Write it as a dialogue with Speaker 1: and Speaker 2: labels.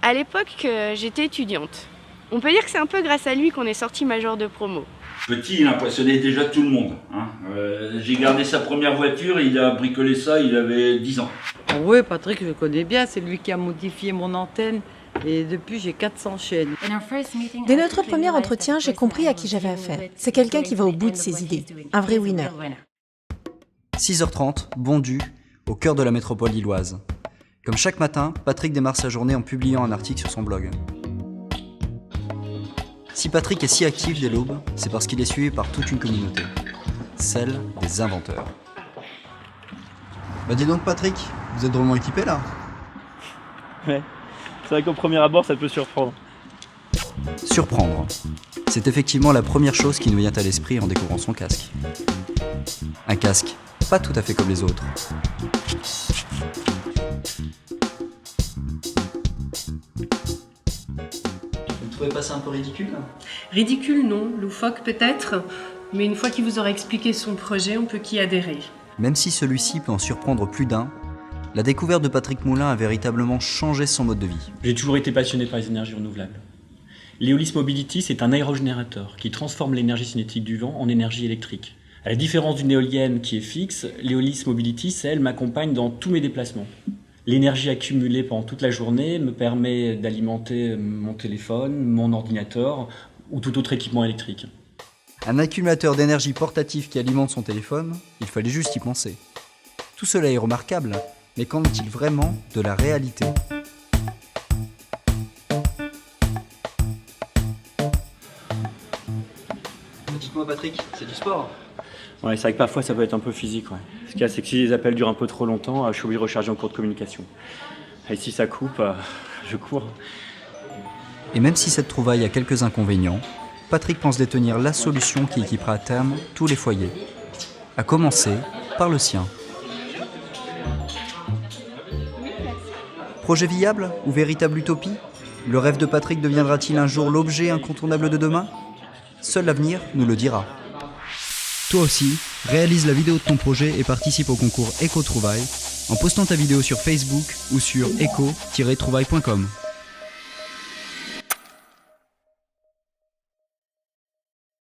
Speaker 1: À l'époque, j'étais étudiante. On peut dire que c'est un peu grâce à lui qu'on est sorti major de promo.
Speaker 2: Petit, il impressionnait déjà tout le monde. Hein. J'ai gardé sa première voiture, il a bricolé ça, il avait 10 ans.
Speaker 3: Oui, Patrick, je le connais bien, c'est lui qui a modifié mon antenne et depuis j'ai 400 chaînes.
Speaker 4: Dès notre premier entretien, j'ai compris à qui j'avais affaire. C'est quelqu'un qui va au bout de ses idées, un vrai winner.
Speaker 5: 6h30, Bondu, au cœur de la métropole lilloise. Comme chaque matin, Patrick démarre sa journée en publiant un article sur son blog. Si Patrick est si actif dès l'aube, c'est parce qu'il est suivi par toute une communauté, celle des inventeurs. Bah dis donc Patrick, vous êtes drôlement équipé là?
Speaker 6: Ouais, c'est vrai qu'au premier abord ça peut surprendre.
Speaker 5: Surprendre. C'est effectivement la première chose qui nous vient à l'esprit en découvrant son casque. Un casque pas tout à fait comme les autres. Vous ne trouvez pas ça un peu ridicule?
Speaker 7: Ridicule, non. Loufoque, peut-être. Mais une fois qu'il vous aura expliqué son projet, on peut qu'y adhérer.
Speaker 5: Même si celui-ci peut en surprendre plus d'un, la découverte de Patrick Moulin a véritablement changé son mode de vie.
Speaker 8: J'ai toujours été passionné par les énergies renouvelables. L'Eolis Mobility, c'est un aérogénérateur qui transforme l'énergie cinétique du vent en énergie électrique. À la différence d'une éolienne qui est fixe, l'Eolis Mobility, elle m'accompagne dans tous mes déplacements. L'énergie accumulée pendant toute la journée me permet d'alimenter mon téléphone, mon ordinateur ou tout autre équipement électrique.
Speaker 5: Un accumulateur d'énergie portatif qui alimente son téléphone, il fallait juste y penser. Tout cela est remarquable, mais qu'en est-il vraiment de la réalité ? Dites-moi Patrick, c'est du sport ?
Speaker 8: Ouais, c'est vrai que parfois ça peut être un peu physique. Ouais. Ce qu'il y a, c'est que si les appels durent un peu trop longtemps, je suis obligé de recharger en cours de communication. Et si ça coupe, je cours.
Speaker 5: Et même si cette trouvaille a quelques inconvénients, Patrick pense détenir la solution qui équipera à terme tous les foyers. À commencer par le sien. Projet viable ou véritable utopie ? Le rêve de Patrick deviendra-t-il un jour l'objet incontournable de demain ? Seul l'avenir nous le dira. Toi aussi, réalise la vidéo de ton projet et participe au concours Éco-Trouvailles en postant ta vidéo sur Facebook ou sur éco-trouvailles.com.